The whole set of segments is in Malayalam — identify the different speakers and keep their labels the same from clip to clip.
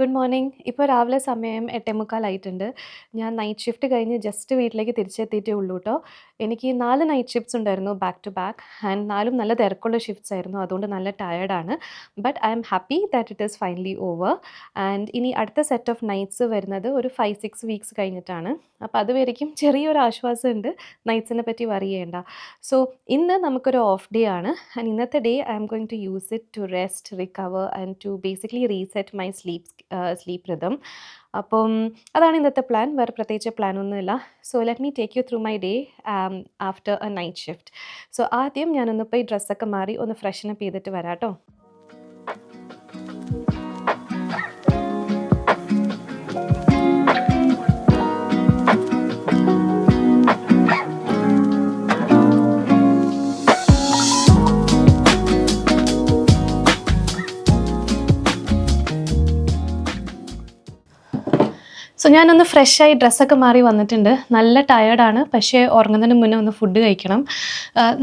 Speaker 1: Good morning. ഇപ്പോൾ രാവിലെ സമയം 8:45 ആയിട്ടുണ്ട്. ഞാൻ നൈറ്റ് ഷിഫ്റ്റ് കഴിഞ്ഞ് ജസ്റ്റ് വീട്ടിലേക്ക് തിരിച്ചെത്തിയിട്ടേ ഉള്ളൂ ട്ടോ. എനിക്ക് 4 നൈറ്റ് ഷിഫ്റ്റ്സ് ഉണ്ടായിരുന്നു ബാക്ക് ടു ബാക്ക് ആൻഡ് 4ഉം നല്ല തിരക്കുള്ള ഷിഫ്റ്റ്സ് ആയിരുന്നു. അതുകൊണ്ട് നല്ല ടയേർഡാണ്. But I am happy that it is finally over. And ഇനി അടുത്ത സെറ്റ് ഓഫ് നൈറ്റ്സ് വരുന്നത് ഒരു 5-6 വീക്സ് കഴിഞ്ഞിട്ടാണ്. അപ്പോൾ അതുവരേക്കും ചെറിയൊരു ആശ്വാസമുണ്ട്. നൈറ്റ്സിനെ പറ്റി വറി ചെയ്യേണ്ട. സോ ഇന്ന് നമുക്കൊരു ഓഫ് ഡേ ആണ്. ആൻഡ് ഇന്നത്തെ day I am going to use it to rest, recover and to basically reset my sleep rhythm. അപ്പം അതാണ് ഇന്നത്തെ പ്ലാൻ. വേറെ പ്രത്യേകിച്ച് പ്ലാനൊന്നുമില്ല. So let me take you through my day after a night shift. So ആദ്യം ഞാനൊന്ന് പോയി ഡ്രസ്സൊക്കെ മാറി ഒന്ന് ഫ്രഷനപ്പ് ചെയ്തിട്ട് വരാം കേട്ടോ. സോ ഞാനൊന്ന് ഫ്രഷായി ഡ്രസ്സൊക്കെ മാറി വന്നിട്ടുണ്ട്. നല്ല ടയേർഡാണ്. പക്ഷേ ഉറങ്ങുന്നതിന് മുന്നേ ഒന്ന് ഫുഡ് കഴിക്കണം.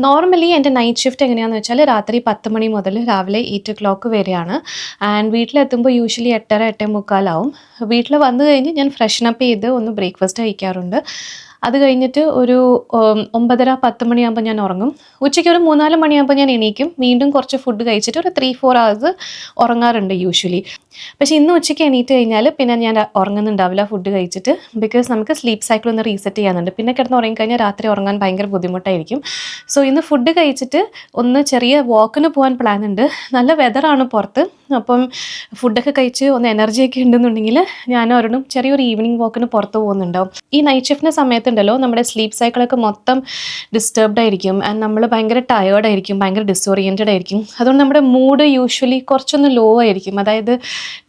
Speaker 1: നോർമലി എൻ്റെ നൈറ്റ് ഷിഫ്റ്റ് എങ്ങനെയാണെന്ന് വെച്ചാൽ രാത്രി 10 മണി മുതൽ രാവിലെ 8 o'clock വരെയാണ്. ആൻഡ് വീട്ടിലെത്തുമ്പോൾ യൂഷ്വലി 8:30 8:45 ആവും. വീട്ടിൽ വന്നു കഴിഞ്ഞ് ഞാൻ ഫ്രഷനപ്പ് ചെയ്ത് ഒന്ന് ബ്രേക്ക്ഫാസ്റ്റ് കഴിക്കാറുണ്ട്. അത് കഴിഞ്ഞിട്ട് ഒരു 9:30 10 മണിയാകുമ്പോൾ ഞാൻ ഉറങ്ങും. ഉച്ചയ്ക്ക് ഒരു 3-4 മണിയാകുമ്പോൾ ഞാൻ എണീക്കും. വീണ്ടും കുറച്ച് ഫുഡ് കഴിച്ചിട്ട് ഒരു 3-4 hours ഉറങ്ങാറുണ്ട് യൂഷ്വലി. പക്ഷേ ഇന്ന് ഉച്ചയ്ക്ക് എണീറ്റ് കഴിഞ്ഞാൽ പിന്നെ ഞാൻ ഉറങ്ങുന്നുണ്ടാവില്ല ഫുഡ് കഴിച്ചിട്ട്. ബിക്കോസ് നമുക്ക് സ്ലീപ്പ് സൈക്കിൾ ഒന്ന് റീസെറ്റ് ചെയ്യാനുണ്ട്. പിന്നെ കിടന്ന് ഉറങ്ങിക്കഴിഞ്ഞാൽ രാത്രി ഉറങ്ങാൻ ഭയങ്കര ബുദ്ധിമുട്ടായിരിക്കും. സോ ഇന്ന് ഫുഡ് കഴിച്ചിട്ട് ഒന്ന് ചെറിയ വാക്കിന് പോകാൻ പ്ലാൻ ഉണ്ട്. നല്ല വെതറാണ് പുറത്ത്. അപ്പം ഫുഡൊക്കെ കഴിച്ച് ഒന്ന് എനർജിയൊക്കെ ഉണ്ടെന്നുണ്ടെങ്കിൽ ഞാൻ ഒരെണ്ണം ചെറിയൊരു ഈവനിങ് വാക്കിന് പുറത്ത് പോകുന്നുണ്ടാവും. ഈ നൈറ്റ് ഷിഫ്റ്റിൻ്റെ സമയത്തുണ്ടല്ലോ നമ്മുടെ സ്ലീപ്പ് സൈക്കിളൊക്കെ മൊത്തം ഡിസ്റ്റർബ്ഡ് ആയിരിക്കും. ആൻഡ് നമ്മൾ ഭയങ്കര ടയേർഡ് ആയിരിക്കും, ഭയങ്കര ഡിസോറിയൻറ്റഡ് ആയിരിക്കും. അതുകൊണ്ട് നമ്മുടെ മൂഡ് യൂഷ്വലി കുറച്ചൊന്ന് ലോ ആയിരിക്കും. അതായത്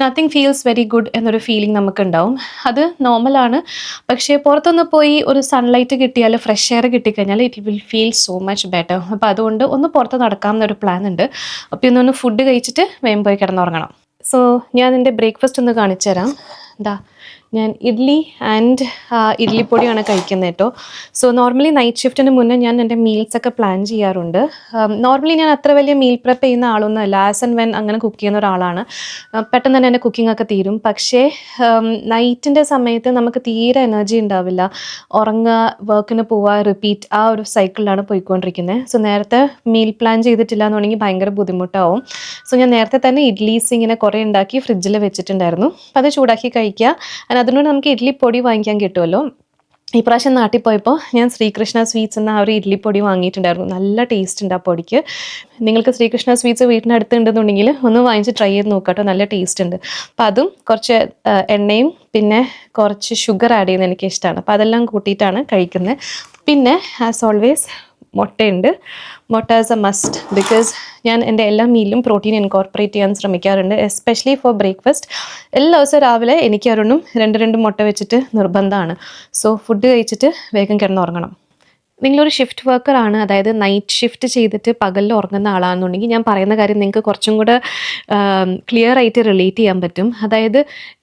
Speaker 1: നത്തിങ് ഫീൽസ് വെരി ഗുഡ് എന്നൊരു ഫീലിംഗ് നമുക്കുണ്ടാവും. അത് നോർമലാണ്. പക്ഷേ പുറത്തൊന്ന് പോയി ഒരു സൺലൈറ്റ് കിട്ടിയാൽ, ഫ്രഷ് എയർ കിട്ടിക്കഴിഞ്ഞാൽ it will feel so much better. അപ്പോൾ അതുകൊണ്ട് ഒന്ന് പുറത്ത് നടക്കാം എന്നൊരു പ്ലാൻ ഉണ്ട്. അപ്പോൾ ഇന്നൊന്ന് ഫുഡ് കഴിച്ചിട്ട് വേഗം പോയി കിടന്നുറങ്ങണം. സോ ഞാൻ എൻ്റെ ബ്രേക്ക്ഫാസ്റ്റ് ഒന്ന് കാണിച്ചു തരാം. എന്താ ഞാൻ ഇഡ്ഡലി ആൻഡ് ഇഡ്ഡലിപ്പൊടിയാണ് കഴിക്കുന്നത് കേട്ടോ. സോ നോർമലി നൈറ്റ് ഷിഫ്റ്റിന് മുന്നേ ഞാൻ എൻ്റെ മീൽസൊക്കെ പ്ലാൻ ചെയ്യാറുണ്ട്. നോർമലി ഞാൻ അത്ര വലിയ മീൽ പ്രെപ്പ് ചെയ്യുന്ന ആളൊന്നുമല്ല. ആസ് ആൻഡ് വെൻ അങ്ങനെ കുക്ക് ചെയ്യുന്ന ഒരാളാണ്. പെട്ടെന്ന് തന്നെ എൻ്റെ കുക്കിംഗ് ഒക്കെ തീരും. പക്ഷേ നൈറ്റിൻ്റെ സമയത്ത് നമുക്ക് തീരെ എനർജി ഉണ്ടാവില്ല. ഉറങ്ങുക, വർക്കിന് പോവുക, റിപ്പീറ്റ്, ആ ഒരു സൈക്കിളിലാണ് പോയിക്കൊണ്ടിരിക്കുന്നത്. സോ നേരത്തെ മീൽ പ്ലാൻ ചെയ്തിട്ടില്ല എന്നുണ്ടെങ്കിൽ ഭയങ്കര ബുദ്ധിമുട്ടാവും. സോ ഞാൻ നേരത്തെ തന്നെ ഇഡ്ഡലീസ് ഇങ്ങനെ കുറേ ഉണ്ടാക്കി ഫ്രിഡ്ജിൽ വെച്ചിട്ടുണ്ടായിരുന്നു. അപ്പോൾ അത് ചൂടാക്കി കഴിക്കുക. അതിനോട് നമുക്ക് ഇഡ്ഡലിപ്പൊടി വാങ്ങിക്കാൻ കിട്ടുമല്ലോ. ഈ പ്രാവശ്യം നാട്ടിൽ പോയപ്പോൾ ഞാൻ ശ്രീകൃഷ്ണ സ്വീറ്റ്സ് എന്ന ആ ഒരു ഇഡ്ഡലിപ്പൊടി വാങ്ങിയിട്ടുണ്ടായിരുന്നു. നല്ല ടേസ്റ്റ് ഉണ്ട് ആ പൊടിക്ക്. നിങ്ങൾക്ക് ശ്രീകൃഷ്ണ സ്വീറ്റ്സ് വീട്ടിനടുത്ത് ഉണ്ടെന്നുണ്ടെങ്കിൽ ഒന്ന് വാങ്ങിച്ച് ട്രൈ ചെയ്ത് നോക്കാം കേട്ടോ. നല്ല ടേസ്റ്റ് ഉണ്ട്. അപ്പോൾ അതും കുറച്ച് എണ്ണയും പിന്നെ കുറച്ച് ഷുഗർ ആഡ് ചെയ്യുന്നത് എനിക്ക് ഇഷ്ടമാണ്. അപ്പോൾ അതെല്ലാം കൂട്ടിയിട്ടാണ് കഴിക്കുന്നത്. പിന്നെ ആസ് ഓൾവേസ് മുട്ടയുണ്ട്. മുട്ട ആസ് എ മസ്റ്റ്. ബിക്കോസ് ഞാൻ എൻ്റെ എല്ലാ മീലിലും പ്രോട്ടീൻ ഇൻകോർപ്പറേറ്റ് ചെയ്യാൻ ശ്രമിക്കാറുണ്ട്. Especially for breakfast. എല്ലാ ദിവസവും രാവിലെ എനിക്ക് ഒരെണ്ണം 2 മുട്ട വെച്ചിട്ട് നിർബന്ധമാണ്. സോ ഫുഡ് കഴിച്ചിട്ട് വേഗം കിടന്നുറങ്ങണം. നിങ്ങളൊരു ഷിഫ്റ്റ് വർക്കറാണ്, അതായത് നൈറ്റ് ഷിഫ്റ്റ് ചെയ്തിട്ട് പകലിൽ ഉറങ്ങുന്ന ആളാണെന്നുണ്ടെങ്കിൽ ഞാൻ പറയുന്ന കാര്യം നിങ്ങൾക്ക് കുറച്ചും കൂടെ ക്ലിയർ ആയിട്ട് റിലേറ്റ് ചെയ്യാൻ പറ്റും. അതായത്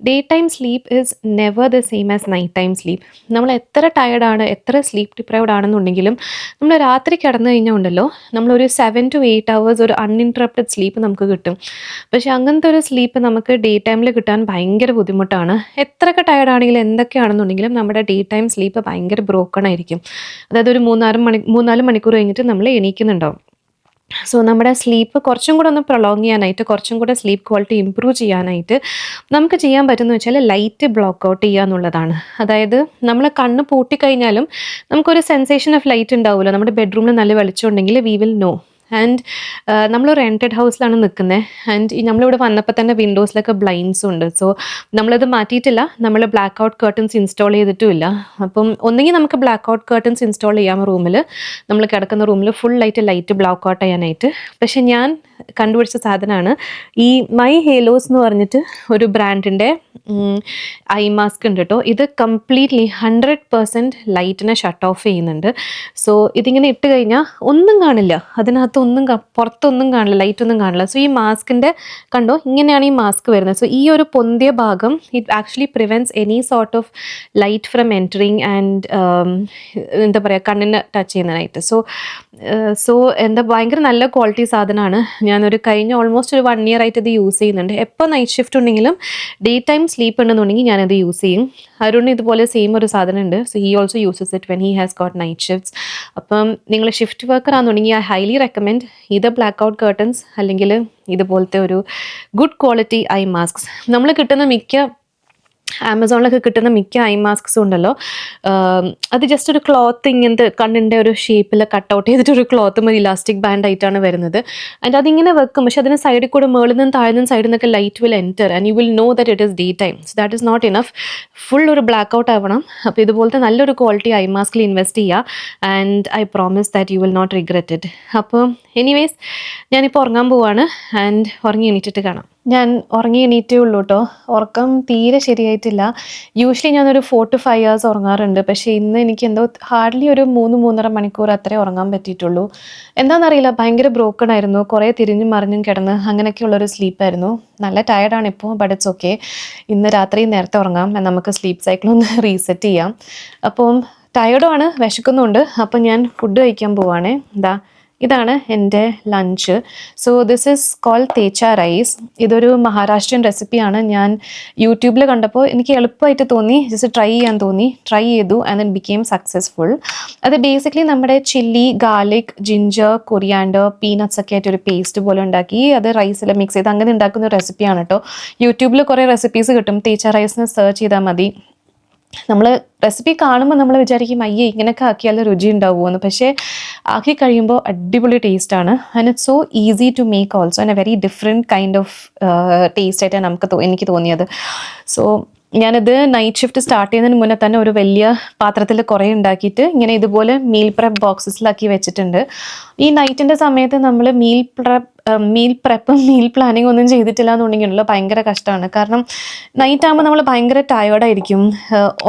Speaker 1: day time sleep is never the same as night time sleep. നമ്മൾ എത്ര ടയർഡാണ്, എത്ര സ്ലീപ്പ് ഡിപ്രൈവ്ഡ് ആണെന്നുണ്ടെങ്കിലും നമ്മൾ രാത്രി കിടന്നു കഴിഞ്ഞാൽ ഉണ്ടല്ലോ, നമ്മളൊരു 7 to 8 hours ഒരു അൺഇൻറ്ററപ്റ്റഡ് സ്ലീപ്പ് നമുക്ക് കിട്ടും. പക്ഷേ അങ്ങനത്തെ ഒരു സ്ലീപ്പ് നമുക്ക് ഡേ ടൈമിൽ കിട്ടാൻ ഭയങ്കര ബുദ്ധിമുട്ടാണ്. എത്രയൊക്കെ ടയർഡാണെങ്കിലും എന്തൊക്കെയാണെന്നുണ്ടെങ്കിലും നമ്മുടെ ഡേ ടൈം സ്ലീപ്പ് ഭയങ്കര ബ്രോക്കൺ ആയിരിക്കും. അതായത് ഒരു 3-4 മണിക്കൂർ കഴിഞ്ഞിട്ട് നമ്മൾ എണീക്കുന്നുണ്ടാവും. സോ നമ്മുടെ സ്ലീപ്പ് കുറച്ചും കൂടെ ഒന്ന് പ്രൊലോങ് ചെയ്യാനായിട്ട്, കുറച്ചും കൂടെ സ്ലീപ്പ് ക്വാളിറ്റി ഇമ്പ്രൂവ് ചെയ്യാനായിട്ട് നമുക്ക് ചെയ്യാൻ പറ്റുമെന്ന് വെച്ചാൽ ലൈറ്റ് ബ്ലോക്ക് ഔട്ട് ചെയ്യുക എന്നുള്ളതാണ്. അതായത് നമ്മൾ കണ്ണ് പൂട്ടിക്കഴിഞ്ഞാലും നമുക്കൊരു സെൻസേഷൻ ഓഫ് ലൈറ്റ് ഉണ്ടാവുമല്ലോ. നമ്മുടെ ബെഡ്റൂമിൽ നല്ല വെളിച്ചം ഉണ്ടെങ്കിൽ വി വിൽ നോ. ആൻഡ് നമ്മൾ റെൻറ്റഡ് ഹൗസിലാണ് നിൽക്കുന്നത്. ആൻഡ് നമ്മളിവിടെ വന്നപ്പോൾ തന്നെ വിൻഡോസിലൊക്കെ ബ്ലൈൻഡ്സും ഉണ്ട്. സോ നമ്മളത് മാറ്റിയിട്ടില്ല. നമ്മൾ ബ്ലാക്ക് ഔട്ട് കർട്ടൻസ് ഇൻസ്റ്റാൾ ചെയ്തിട്ടുമില്ല. അപ്പം ഒന്നെങ്കിൽ നമുക്ക് ബ്ലാക്ക് ഔട്ട് കർട്ടൻസ് ഇൻസ്റ്റാൾ ചെയ്യാം റൂമിൽ, നമ്മൾ കിടക്കുന്ന റൂമിൽ ഫുൾ ലൈറ്റ് ബ്ലാക്ക് ഔട്ട് ചെയ്യാനായിട്ട്. പക്ഷെ ഞാൻ കണ്ടുപിടിച്ച സാധനമാണ് ഈ മൈ ഹേലോസ് എന്ന് പറഞ്ഞിട്ട് ഒരു ബ്രാൻഡിൻ്റെ ഐ മാസ്ക് ഉണ്ട് കേട്ടോ. ഇത് കംപ്ലീറ്റ്ലി 100% ലൈറ്റിനെ ഷട്ട് ഓഫ് ചെയ്യുന്നുണ്ട്. സോ ഇതിങ്ങനെ ഇട്ട് കഴിഞ്ഞാൽ ഒന്നും കാണില്ല, അതിനകത്ത് പുറത്തൊന്നും കാണില്ല, ലൈറ്റൊന്നും കാണില്ല. സോ ഈ മാസ്കിൻ്റെ കണ്ടോ ഇങ്ങനെയാണ് ഈ മാസ്ക് വരുന്നത്. സോ ഈ ഒരു പൊന്തിയ ഭാഗം it actually prevents any sort of light from entering and എന്താ പറയുക കണ്ണിന് ടച്ച് ചെയ്യുന്നതായിട്ട്. സോ എന്താ ഭയങ്കര നല്ല ക്വാളിറ്റി സാധനമാണ്. ഞാനൊരു കഴിഞ്ഞ ഓൾമോസ്റ്റ് ഒരു 1 year ആയിട്ട് ഇത് യൂസ് ചെയ്യുന്നുണ്ട്. എപ്പോൾ നൈറ്റ് ഷിഫ്റ്റ് ഉണ്ടെങ്കിലും ഡേ ടൈം സ്ലീപ്പ് ഉണ്ടെന്നുണ്ടെങ്കിൽ ഞാനത് യൂസ് ചെയ്യും. അരുൺ ഇതുപോലെ സെയിം ഒരു സാധനം ഉണ്ട്. So he also uses it when he has got night shifts. അപ്പം നിങ്ങൾ ഷിഫ്റ്റ് വർക്കർ ആണെന്നുണ്ടെങ്കിൽ ഐ ഹൈലി റെക്കമെൻഡ് ഇത് ബ്ലാക്ക് ഔട്ട് കർട്ടൻസ് അല്ലെങ്കിൽ ഇതുപോലത്തെ ഒരു ഗുഡ് ക്വാളിറ്റി ഐ മാസ്ക്സ്. നമ്മൾ കിട്ടുന്ന ആമസോണിലൊക്കെ കിട്ടുന്ന മിക്ക ഐ മാസ്ക്സും ഉണ്ടല്ലോ, അത് ജസ്റ്റ് ഒരു ക്ലോത്ത് ഇങ്ങനത്തെ കണ്ണിൻ്റെ ഒരു ഷേപ്പിൽ കട്ട് ഔട്ട് ചെയ്തിട്ട് ഒരു ക്ലോത്ത് ഒരു ഇലാസ്റ്റിക് ബാൻഡ് ആയിട്ടാണ് വരുന്നത്. ആൻഡ് അതിങ്ങനെ വെക്കും, പക്ഷെ അതിന് സൈഡിൽ കൂടെ മുകളിൽ നിന്നും താഴെ നിന്നും സൈഡിൽ നിന്നൊക്കെ light will enter and you will know that it is day time. So that is not enough. Full ഒരു ബ്ലാക്ക് ഔട്ട് ആവണം. അപ്പോൾ ഇതുപോലത്തെ നല്ലൊരു ക്വാളിറ്റി ഐ മാസ്കിൽ ഇൻവെസ്റ്റ് ചെയ്യുക and I promise that you will not regret it. അപ്പോൾ എനിവേസ് ഞാനിപ്പോൾ ഉറങ്ങാൻ പോവാണ് ആൻഡ് ഉറങ്ങി എണീറ്റിട്ട് കാണാം. ഞാൻ ഉറങ്ങി എണീറ്റേ ഉള്ളൂ കേട്ടോ. ഉറക്കം തീരെ ശരിയായിട്ടില്ല. യൂഷ്വലി ഞാനൊരു 4 to 5 hours ഉറങ്ങാറുണ്ട്. പക്ഷേ ഇന്ന് എനിക്ക് എന്തോ ഹാർഡ്ലി ഒരു 3-3.5 മണിക്കൂർ അത്രേ ഉറങ്ങാൻ പറ്റിയിട്ടുള്ളൂ. എന്താണെന്നറിയില്ല, ഭയങ്കര ബ്രോക്കൺ ആയിരുന്നു. കുറേ തിരിഞ്ഞും മറിഞ്ഞും കിടന്ന് അങ്ങനെയൊക്കെയുള്ളൊരു സ്ലീപ്പായിരുന്നു. നല്ല ടയർഡാണ് ഇപ്പോൾ, ബട്ട് ഇറ്റ്സ് ഓക്കെ. ഇന്ന് രാത്രി നേരത്തെ ഉറങ്ങാം, നമുക്ക് സ്ലീപ്പ് സൈക്കിളൊന്ന് റീസെറ്റ് ചെയ്യാം. അപ്പം ടയർഡുമാണ്, വിശക്കുന്നുണ്ട്. അപ്പം ഞാൻ ഫുഡ് കഴിക്കാൻ പോവാണേ. ഇതാണ് എൻ്റെ lunch. So this is called thecha rice. ഇതൊരു മഹാരാഷ്ട്രീയൻ റെസിപ്പിയാണ്. ഞാൻ യൂട്യൂബിൽ കണ്ടപ്പോൾ എനിക്ക് എളുപ്പമായിട്ട് തോന്നി, ജസ്റ്റ് ട്രൈ ചെയ്യാൻ തോന്നി. ട്രൈ ചെയ്തു ആൻഡ് ദെൻ ബിക്കെയിം സക്സസ്ഫുൾ. അത് ബേസിക്കലി നമ്മുടെ chilli, garlic, ginger, coriander, peanuts ഒക്കെ ആയിട്ട് ഒരു പേസ്റ്റ് പോലെ ഉണ്ടാക്കി അത് റൈസിൽ മിക്സ് ചെയ്ത് അങ്ങനെ ഉണ്ടാക്കുന്ന ഒരു റെസിപ്പിയാണ് കേട്ടോ. യൂട്യൂബിൽ കുറേ റെസിപ്പീസ് കിട്ടും. തേച്ച റൈസിന് സെർച്ച് ചെയ്താൽ മതി. നമ്മൾ റെസിപ്പി കാണുമ്പോൾ നമ്മൾ വിചാരിക്കും അയ്യേ ഇങ്ങനെയൊക്കെ ആക്കിയാൽ രുചി ഉണ്ടാവുമെന്ന്. പക്ഷേ ആക്കി കഴിയുമ്പോൾ അടിപൊളി ടേസ്റ്റാണ്. And it's so easy to make also and a very different kind of taste ആയിട്ടാണ് എനിക്ക് തോന്നിയത്. സോ ഞാനിത് നൈറ്റ് ഷിഫ്റ്റ് സ്റ്റാർട്ട് ചെയ്യുന്നതിന് മുന്നേ തന്നെ ഒരു വലിയ പാത്രത്തിൽ കുറേ ഉണ്ടാക്കിയിട്ട് ഇങ്ങനെ ഇതുപോലെ മീൽ പ്രപ്പ് ബോക്സസിലാക്കി വെച്ചിട്ടുണ്ട്. ഈ നൈറ്റിൻ്റെ സമയത്ത് നമ്മൾ മീൽ പ്രപ്പും മീൽ പ്ലാനിങ് ഒന്നും ചെയ്തിട്ടില്ല എന്നുണ്ടെങ്കിലുള്ള ഭയങ്കര കഷ്ടമാണ്. കാരണം നൈറ്റ് ആകുമ്പോൾ നമ്മൾ ഭയങ്കര ടയേർഡായിരിക്കും.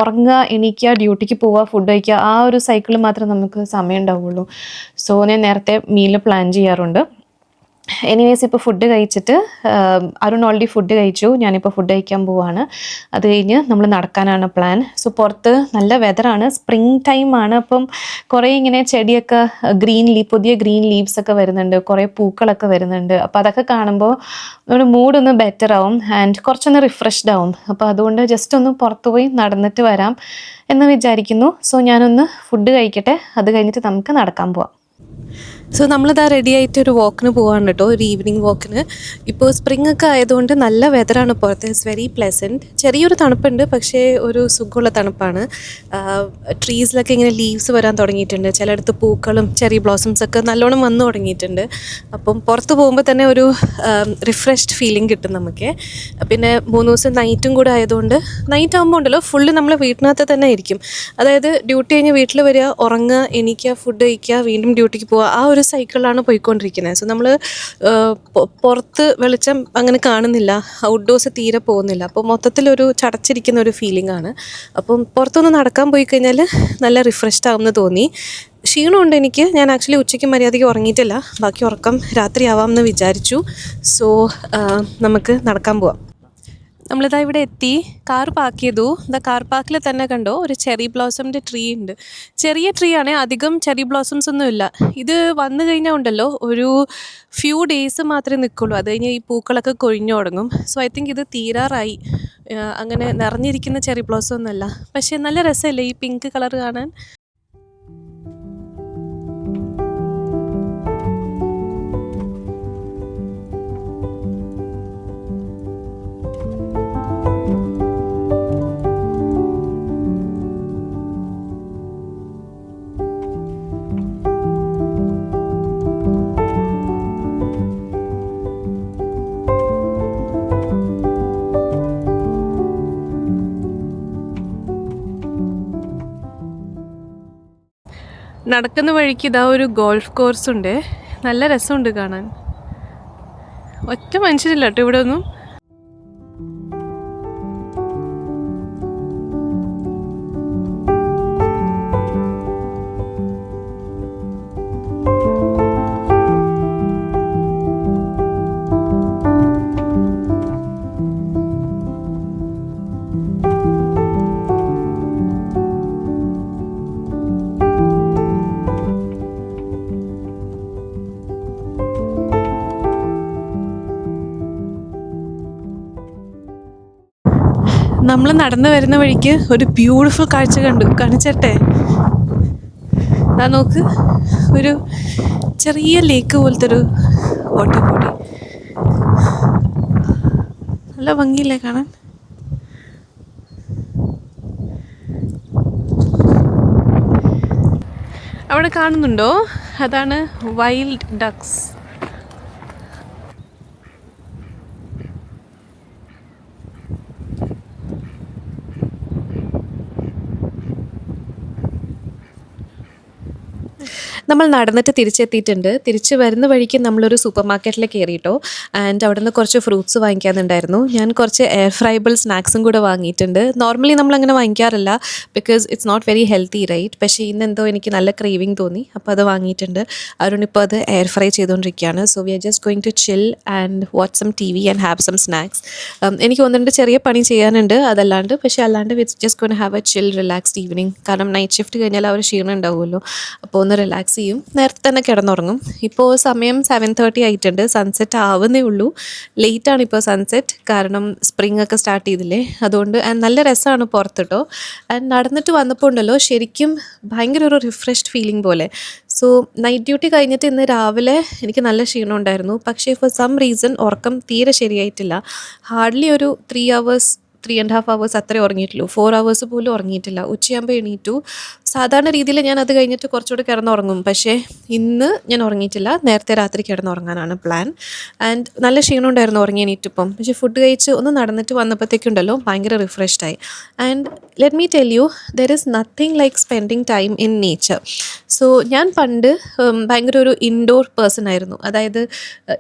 Speaker 1: ഉറങ്ങുക, എണീക്കുക, ഡ്യൂട്ടിക്ക് പോവുക, ഫുഡ് കഴിക്കുക, ആ ഒരു സൈക്കിൾ മാത്രമേ നമുക്ക് സമയം ഉണ്ടാവുള്ളൂ. സോ ഞാൻ നേരത്തെ മീൽ പ്ലാൻ ചെയ്യാറുണ്ട്. എനിവേസ് ഇപ്പോൾ ഫുഡ് കഴിച്ചിട്ട് അരുൺ ഓൾറെഡി ഫുഡ് കഴിച്ചു. ഞാനിപ്പോൾ ഫുഡ് കഴിക്കാൻ പോവാണ്. അത് കഴിഞ്ഞ് നമ്മൾ നടക്കാനാണ് പ്ലാൻ. സോ പുറത്ത് നല്ല വെതറാണ്, സ്പ്രിങ് ടൈമാണ്. അപ്പം കുറേ ഇങ്ങനെ ചെടിയൊക്കെ പുതിയ ഗ്രീൻ ലീവ്സ് ഒക്കെ വരുന്നുണ്ട്, കുറേ പൂക്കളൊക്കെ വരുന്നുണ്ട്. അപ്പോൾ അതൊക്കെ കാണുമ്പോൾ നമ്മുടെ മൂഡൊന്ന് ബെറ്റർ ആവും ആൻഡ് കുറച്ചൊന്ന് റിഫ്രഷ്ഡ് ആവും. അപ്പോൾ അതുകൊണ്ട് ജസ്റ്റ് ഒന്ന് പുറത്ത് പോയി നടന്നിട്ട് വരാം എന്ന് വിചാരിക്കുന്നു. സോ ഞാനൊന്ന് ഫുഡ് കഴിക്കട്ടെ, അത് കഴിഞ്ഞിട്ട് നമുക്ക് നടക്കാൻ പോവാം. സോ നമ്മളിതാ റെഡി ആയിട്ട് ഒരു വാക്കിന് പോകാണ് കേട്ടോ, ഒരു ഈവനിങ് വാക്കിന്. ഇപ്പോൾ സ്പ്രിംഗ് ഒക്കെ ആയതുകൊണ്ട് നല്ല വെതറാണ് പുറത്ത്. It's very pleasant. ചെറിയൊരു തണുപ്പുണ്ട്, പക്ഷേ ഒരു സുഖമുള്ള തണുപ്പാണ്. ട്രീസിലൊക്കെ ഇങ്ങനെ ലീവ്സ് വരാൻ തുടങ്ങിയിട്ടുണ്ട്. ചിലയിടത്ത് പൂക്കളും ചെറിയ ബ്ലോസംസ് ഒക്കെ നല്ലോണം വന്നു തുടങ്ങിയിട്ടുണ്ട്. അപ്പം പുറത്ത് പോകുമ്പോൾ തന്നെ ഒരു റിഫ്രഷ്ഡ് ഫീലിംഗ് കിട്ടും നമുക്ക്. പിന്നെ 3 ദിവസം നൈറ്റും കൂടെ ആയതുകൊണ്ട് നൈറ്റ് ആകുമ്പോൾ ഉണ്ടല്ലോ ഫുള്ള് നമ്മൾ വീട്ടിനകത്ത് തന്നെ ആയിരിക്കും. അതായത് ഡ്യൂട്ടി കഴിഞ്ഞ് വീട്ടിൽ വരിക, ഉറങ്ങുക, എണീക്കുക, ഫുഡ് കഴിക്കുക, വീണ്ടും ഡ്യൂട്ടിക്ക് പോവുക, ആ ഒരു സൈക്കിളാണ് പോയിക്കൊണ്ടിരിക്കുന്നത്. സോ നമ്മൾ പുറത്ത് വെളിച്ചം അങ്ങനെ കാണുന്നില്ല, ഔട്ട്ഡോഴ്സ് തീരെ പോകുന്നില്ല. അപ്പോൾ മൊത്തത്തിലൊരു ചടച്ചിരിക്കുന്ന ഒരു ഫീലിംഗ് ആണ്. അപ്പം പുറത്തൊന്ന് നടക്കാൻ പോയി കഴിഞ്ഞാൽ നല്ല റിഫ്രഷ്ഡ് ആവുമെന്ന് തോന്നി. ക്ഷീണമുണ്ട് എനിക്ക്. ഞാൻ ആക്ച്വലി ഉച്ചയ്ക്ക് മര്യാദയ്ക്ക് ഉറങ്ങിയിട്ടില്ല. ബാക്കി ഉറക്കം രാത്രി ആവാമെന്ന് വിചാരിച്ചു. സോ നമുക്ക് നടക്കാൻ പോവാം. നമ്മളിതാ ഇവിടെ എത്തി, കാർ പാർക്ക് ചെയ്തു. കാർ പാർക്കിൽ തന്നെ കണ്ടോ ഒരു ചെറി ബ്ലോസമിൻ്റെ ട്രീ ഉണ്ട്. ചെറിയ ട്രീ ആണ്, അധികം ചെറി ബ്ലോസംസ് ഒന്നും ഇല്ല. ഇത് വന്നു കഴിഞ്ഞാൽ ഉണ്ടല്ലോ ഒരു ഫ്യൂ ഡേയ്സ് മാത്രമേ നിൽക്കുള്ളൂ. അത് കഴിഞ്ഞ് ഈ പൂക്കളൊക്കെ കൊഴിഞ്ഞു തുടങ്ങും. സോ ഐ തിങ്ക് ഇത് തീരാറായി. അങ്ങനെ നിറഞ്ഞിരിക്കുന്ന ചെറി ബ്ലോസം ഒന്നുമല്ല, പക്ഷേ നല്ല രസമല്ലേ ഈ പിങ്ക് കളർ കാണാൻ. നടക്കുന്ന വഴിക്ക് ഇതാ ഒരു ഗോൾഫ് കോഴ്സ് ഉണ്ട്. നല്ല രസമുണ്ട് കാണാൻ. ഒറ്റ മനുഷ്യരില്ല കേട്ടോ ഇവിടെ ഒന്നും. നമ്മൾ നടന്നു വരുന്ന വഴിക്ക് ഒരു ബ്യൂട്ടിഫുൾ കാഴ്ച കാണിച്ചട്ടെ. അതാ നോക്ക്, ഒരു ചെറിയ ലേക്ക് പോലത്തെ ഒരു വാട്ടർ ബോഡി. നല്ല ഭംഗിയില്ലേ കാണാൻ? അവിടെ കാണുന്നുണ്ടോ? അതാണ് വൈൽഡ് ഡക്സ്. നമ്മൾ നടന്നിട്ട് തിരിച്ചെത്തിയിട്ടുണ്ട്. തിരിച്ച് വരുന്ന വഴിക്ക് നമ്മളൊരു സൂപ്പർ മാർക്കറ്റിൽ കയറിയിട്ടോ. ആൻഡ് അവിടെ നിന്ന് കുറച്ച് ഫ്രൂട്ട്സ് വാങ്ങിക്കാനുണ്ടായിരുന്നു. ഞാൻ കുറച്ച് എയർ ഫ്രൈബിൾ സ്നാക്സും കൂടെ വാങ്ങിയിട്ടുണ്ട്. നോർമലി നമ്മളങ്ങനെ വാങ്ങിക്കാറില്ല, because it's not very healthy right. പക്ഷേ ഇന്നെന്തോ എനിക്ക് നല്ല ക്രേവിങ് തോന്നി, അപ്പോൾ അത് വാങ്ങിയിട്ടുണ്ട്. അരുണിപ്പോൾ അത് എയർ ഫ്രൈ ചെയ്തുകൊണ്ടിരിക്കുകയാണ്. So we are just going to chill and watch some TV and have some snacks. എനിക്ക് ഒന്നുണ്ട് ചെറിയ പണി ചെയ്യാനുണ്ട്, അല്ലാണ്ട് it's just going have a chill relaxed evening. കാരണം നൈറ്റ് ഷിഫ്റ്റ് കഴിഞ്ഞാൽ ആ ഒരു ക്ഷീണം ഉണ്ടാവുമല്ലോ, അപ്പോൾ ഒന്ന് റിലാക്സ് ചെയ്യും. നേരത്തെ തന്നെ കിടന്നുറങ്ങും. ഇപ്പോൾ സമയം 7:30 ആയിട്ടുണ്ട്. സൺസെറ്റ് ആവുന്നേ ഉള്ളൂ. ലേറ്റാണ് ഇപ്പോൾ സൺസെറ്റ്, കാരണം സ്പ്രിംഗ് ഒക്കെ സ്റ്റാർട്ട് ചെയ്തില്ലേ, അതുകൊണ്ട്. നല്ല രസമാണ് പുറത്ത് കേട്ടോ. ആൻഡ് നടന്നിട്ട് വന്നപ്പോൾ ഉണ്ടല്ലോ, ശരിക്കും ഭയങ്കര ഒരു റിഫ്രഷ്ഡ് ഫീലിംഗ് പോലെ. സോ നൈറ്റ് ഡ്യൂട്ടി കഴിഞ്ഞിട്ട് ഇന്ന് രാവിലെ എനിക്ക് നല്ല ക്ഷീണം ഉണ്ടായിരുന്നു. പക്ഷേ ഫോർ സം റീസൺ ഉറക്കം തീരെ ശരിയായിട്ടില്ല. ഹാർഡ്ലി ഒരു 3.5 hours അത്രേ ഉറങ്ങിയിട്ടുള്ളൂ. 4 hours പോലും ഉറങ്ങിയിട്ടില്ല. ഉച്ചയാകുമ്പോൾ എണീറ്റു. സാധാരണ രീതിയിൽ ഞാൻ അത് കഴിഞ്ഞിട്ട് കുറച്ചുകൂടി കിടന്നുറങ്ങും, പക്ഷേ ഇന്ന് ഞാൻ ഉറങ്ങിയിട്ടില്ല. നേരത്തെ രാത്രി കിടന്നുറങ്ങാനാണ് പ്ലാൻ. ആൻഡ് നല്ല ക്ഷീണം ഉണ്ടായിരുന്നു ഉറങ്ങി എണീറ്റിപ്പം. പക്ഷേ ഫുഡ് കഴിച്ച് ഒന്ന് നടന്നിട്ട് വന്നപ്പോഴത്തേക്കുണ്ടല്ലോ ഭയങ്കര റിഫ്രഷ്ഡായി. And let me tell you, there is nothing like spending time in nature. So ഞാൻ പണ്ട് ഭയങ്കര ഒരു ഇൻഡോർ പേഴ്സൺ ആയിരുന്നു. അതായത്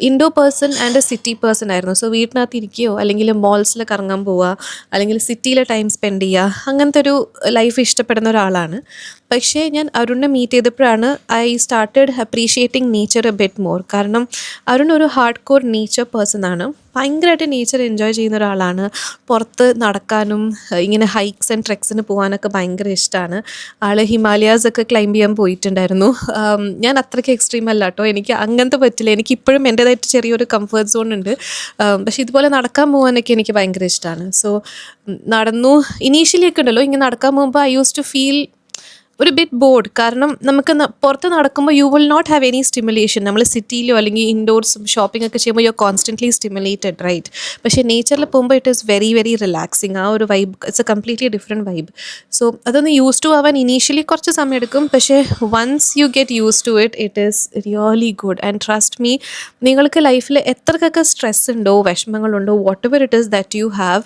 Speaker 1: indoor person and a city person ആയിരുന്നു. സോ വീട്ടിനകത്ത് ഇരിക്കുകയോ അല്ലെങ്കിൽ മോൾസിൽ കറങ്ങാൻ പോവുക, അല്ലെങ്കിൽ സിറ്റിയിൽ ടൈം സ്പെൻഡ് ചെയ്യുക, അങ്ങനത്തെ ഒരു ലൈഫ് ഇഷ്ടപ്പെടുന്ന ഒരാളാണ്. പക്ഷേ ഞാൻ അരുണിനെ മീറ്റ് ചെയ്തപ്പോഴാണ് I started appreciating nature A bit more. കാരണം അരുൺ ഒരു ഹാർഡ് കോർ നേച്ചർ പേഴ്സൺ ആണ്. ഭയങ്കരമായിട്ട് നേച്ചർ എൻജോയ് ചെയ്യുന്ന ഒരാളാണ്. പുറത്ത് നടക്കാനും ഇങ്ങനെ ഹൈക്സ് ആൻഡ് ട്രെക്സിന് പോകാനൊക്കെ ഭയങ്കര ഇഷ്ടമാണ്. ആൾ ഹിമാലയാസ് ഒക്കെ ക്ലൈംബ് ചെയ്യാൻ പോയിട്ടുണ്ടായിരുന്നു. ഞാൻ അത്രയ്ക്ക് എക്സ്ട്രീം അല്ല കേട്ടോ, എനിക്ക് അങ്ങനത്തെ പറ്റില്ല. എനിക്കിപ്പോഴും എൻ്റേതായിട്ട് ചെറിയൊരു കംഫർട്ട് സോൺ ഉണ്ട്. പക്ഷേ ഇതുപോലെ നടക്കാൻ പോകാനൊക്കെ എനിക്ക് ഭയങ്കര ഇഷ്ടമാണ്. സോ നടന്നു. ഇനീഷ്യലി ഒക്കെ ഉണ്ടല്ലോ, ഇങ്ങനെ നടക്കാൻ പോകുമ്പോൾ ഐ യൂസ് ടു ഫീൽ ഒരു ബിറ്റ് ബോർഡ്. കാരണം നമുക്ക് പുറത്ത് നടക്കുമ്പോൾ you will not have any stimulation. നമ്മൾ സിറ്റിയിലോ അല്ലെങ്കിൽ ഇൻഡോർസും ഷോപ്പിംഗ് ഒക്കെ ചെയ്യുമ്പോൾ you are constantly stimulated, right? പക്ഷേ നേച്ചറിൽ പോകുമ്പോൾ it is very very relaxing. ആ ഒരു vibe, it's a completely different vibe. So അതൊന്ന് യൂസ് ടു ആവാൻ ഇനീഷ്യലി കുറച്ച് സമയം എടുക്കും. പക്ഷേ once you get use to it, it is really good. And trust me, നിങ്ങൾക്ക് ലൈഫിൽ എത്രക്കൊക്കെ സ്ട്രെസ് ഉണ്ടോ, വിഷമങ്ങളുണ്ടോ, whatever it is that you have,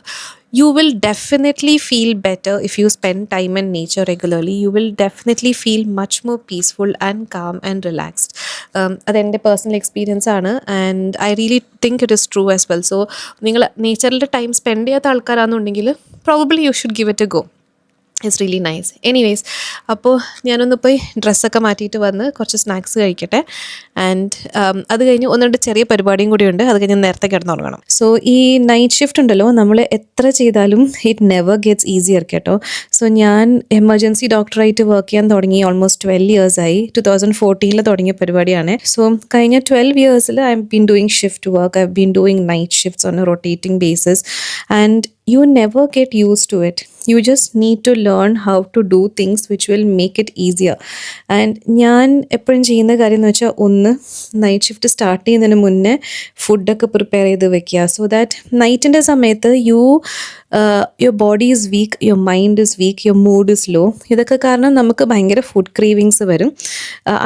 Speaker 1: you will definitely feel better if you spend time in nature regularly. You will definitely feel much more peaceful and calm and relaxed. അതെൻ്റെ പേഴ്സണൽ എക്സ്പീരിയൻസ് ആണ്. And I really think it is true as well. So നിങ്ങൾ നേച്ചറിൽ ടൈം സ്പെൻഡ് ചെയ്യാത്ത ആൾക്കാരാണെന്നുണ്ടെങ്കിൽ probably you should give it a go. It's really nice. Anyways, അപ്പോൾ ഞാനൊന്ന് പോയി ഡ്രസ്സൊക്കെ മാറ്റിയിട്ട് വന്ന് കുറച്ച് സ്നാക്സ് കഴിക്കട്ടെ. ആൻഡ് അത് കഴിഞ്ഞ് ഒന്ന് രണ്ട് ചെറിയ പരിപാടിയും കൂടി ഉണ്ട്. അത് കഴിഞ്ഞ് നേരത്തെ കിടന്നുറങ്ങണം. സോ ഈ നൈറ്റ് ഷിഫ്റ്റ് ഉണ്ടല്ലോ, നമ്മൾ എത്ര ചെയ്താലും ഇറ്റ് നെവർ ഗെറ്റ്സ് ഈസിയർ കേട്ടോ. സോ ഞാൻ എമർജൻസി ഡോക്ടറായിട്ട് വർക്ക് ചെയ്യാൻ തുടങ്ങി ഓൾമോസ്റ്റ് 12 years ആയി. 2014 തുടങ്ങിയ പരിപാടിയാണ്. സോ കഴിഞ്ഞ 12 years I have been doing shift work. I have been doing night shifts on A rotating basis. And you never get used to it. You just need to learn how to do things which will make it easier. And ഞാൻ എപ്പോഴും ചെയ്യുന്ന കാര്യം എന്ന് വെച്ചാൽ, ഒന്ന് നൈറ്റ് ഷിഫ്റ്റ് സ്റ്റാർട്ട് ചെയ്യുന്നതിന് മുന്നേ ഫുഡൊക്കെ പ്രിപ്പയർ ചെയ്ത് വെക്കുക. സോ ദാറ്റ് നൈറ്റിൻ്റെ സമയത്ത് your body is weak, your mind is weak, your mood is low. ഇതൊക്കെ കാരണം നമുക്ക് ഭയങ്കര ഫുഡ് ക്രേവിങ്സ് വരും.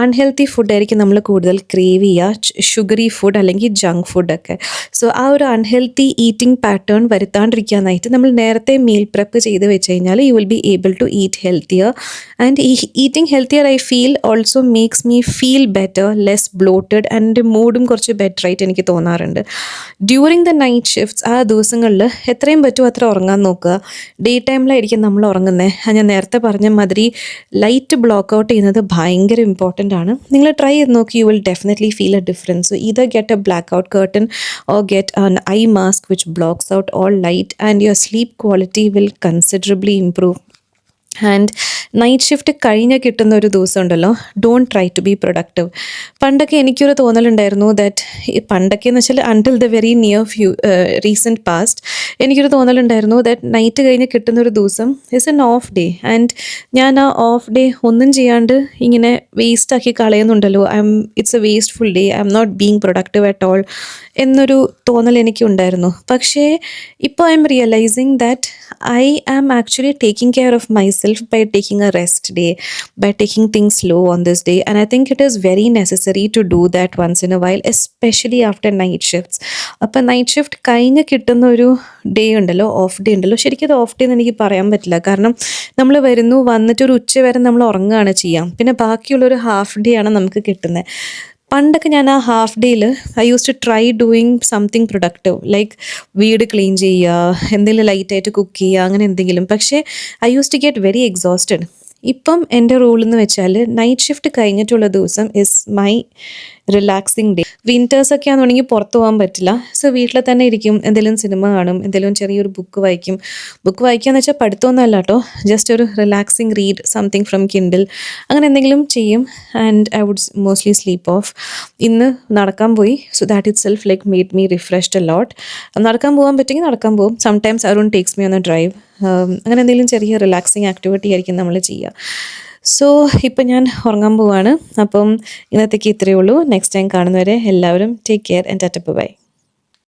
Speaker 1: അൺഹെൽത്തി ഫുഡായിരിക്കും നമ്മൾ കൂടുതൽ ക്രേവ് ചെയ്യുക, ഷുഗറി ഫുഡ് അല്ലെങ്കിൽ ജങ്ക് ഫുഡൊക്കെ. സോ ആ ഒരു അൺഹെൽത്തി ഈറ്റിംഗ് പാറ്റേൺ വരുത്താണ്ടിരിക്കാനായിട്ട് നമ്മൾ നേരത്തെ മീൽ പ്രെപ്പ് ചെയ്ത് വെച്ച് കഴിഞ്ഞാൽ you will be able to eat healthier. And eating healthier I feel also makes me feel better, less bloated, and മൂഡും കുറച്ച് ബെറ്റർ ആയിട്ട് എനിക്ക് തോന്നാറുണ്ട്. ഡ്യൂറിങ് ദ നൈറ്റ് ഷിഫ്റ്റ്സ് ആ ദിവസങ്ങളിൽ എത്രയും പറ്റുമോ അത്ര ഉറങ്ങാൻ നോക്കുക. ഡേ ടൈമിലായിരിക്കും നമ്മൾ ഉറങ്ങുന്നത്. ഞാൻ നേരത്തെ പറഞ്ഞ മാതിരി ലൈറ്റ് ബ്ലോക്ക് ഔട്ട് ചെയ്യുന്നത് ഭയങ്കര ഇമ്പോർട്ടൻ്റ് ആണ്. നിങ്ങൾ ട്രൈ ചെയ്ത് നോക്കി, you will definitely feel A difference. So either get a blackout curtain or get an eye mask which blocks out all light, and your sleep quality will considerably improve.
Speaker 2: And night shift കഴിഞ്ഞ് കിട്ടുന്ന ഒരു ദിവസം ഉണ്ടല്ലോ, don't try to be productive. പണ്ടൊക്കെ എനിക്കൊരു തോന്നലുണ്ടായിരുന്നു ദാറ്റ്, പണ്ടൊക്കെ എന്ന് വെച്ചാൽ until the very recent past, എനിക്കൊരു തോന്നലുണ്ടായിരുന്നു ദാറ്റ് നൈറ്റ് കഴിഞ്ഞ് കിട്ടുന്ന ഒരു ദിവസം is an off day. And ഞാൻ ആ ഓഫ് ഡേ ഒന്നും ചെയ്യാണ്ട് ഇങ്ങനെ വേസ്റ്റ് ആക്കി കളയുന്നുണ്ടല്ലോ, it's a wasteful day, I am not being productive at all എന്നൊരു തോന്നൽ എനിക്കുണ്ടായിരുന്നു. പക്ഷേ ഇപ്പോൾ I M realising that I am actually taking care of myself by taking a rest day, by taking things slow on this day. And I think it is very necessary to do that once in a while, especially after night shifts. അപ്പോൾ നൈറ്റ് ഷിഫ്റ്റ് കഴിഞ്ഞ് കിട്ടുന്ന ഒരു ഡേ ഉണ്ടല്ലോ, ഓഫ് ഡേ ഉണ്ടല്ലോ, ശരിക്കും അത് ഓഫ് ഡേ എന്ന് എനിക്ക് പറയാൻ പറ്റില്ല. കാരണം നമ്മൾ വരുന്നു, വന്നിട്ട് ഒരു ഉച്ച വരെ നമ്മൾ ഉറങ്ങുകയാണ് ചെയ്യാം, പിന്നെ ബാക്കിയുള്ളൊരു ഹാഫ് ഡേ ആണ് നമുക്ക് കിട്ടുന്നത്. പണ്ടൊക്കെ ഞാൻ ആ ഹാഫ് ഡേയിൽ I use to try doing something productive, like വീട് ക്ലീൻ ചെയ്യുക, എന്തെങ്കിലും ലൈറ്റായിട്ട് കുക്ക് ചെയ്യുക, അങ്ങനെ എന്തെങ്കിലും. പക്ഷേ I use to get very exhausted. ഇപ്പം എൻ്റെ റൂൾ എന്ന് വെച്ചാൽ നൈറ്റ് ഷിഫ്റ്റ് കഴിഞ്ഞിട്ടുള്ള ദിവസം ഇസ് മൈ റിലാക്സിങ് ഡേ. വിൻറ്റേഴ്സൊക്കെ ആണെന്നുണ്ടെങ്കിൽ പുറത്ത് പോകാൻ പറ്റില്ല, സോ വീട്ടിൽ തന്നെ ഇരിക്കും, എന്തെങ്കിലും സിനിമ കാണും, എന്തെങ്കിലും ചെറിയൊരു ബുക്ക് വായിക്കും. ബുക്ക് വായിക്കുക എന്ന് വെച്ചാൽ പഠിത്തമൊന്നും അല്ല കേട്ടോ, ജസ്റ്റ് ഒരു relaxing read something from Kindle, അങ്ങനെ എന്തെങ്കിലും ചെയ്യും. And I would mostly sleep off. ഇന്ന് നടക്കാൻ പോയി, so that itself like made me refreshed a lot. നടക്കാൻ പോകാൻ പറ്റുമെങ്കിൽ നടക്കാൻ പോകും. Sometimes Arun takes me on a drive. അങ്ങനെ എന്തെങ്കിലും ചെറിയ റിലാക്സിങ് ആക്ടിവിറ്റി ആയിരിക്കും നമ്മൾ ചെയ്യുക. സോ ഇപ്പം ഞാൻ ഉറങ്ങാൻ പോവാണ്. അപ്പം ഇന്നത്തേക്ക് ഇത്രയേ ഉള്ളൂ. നെക്സ്റ്റ് ടൈം കാണുന്നവരെ എല്ലാവരും take care and Tata by.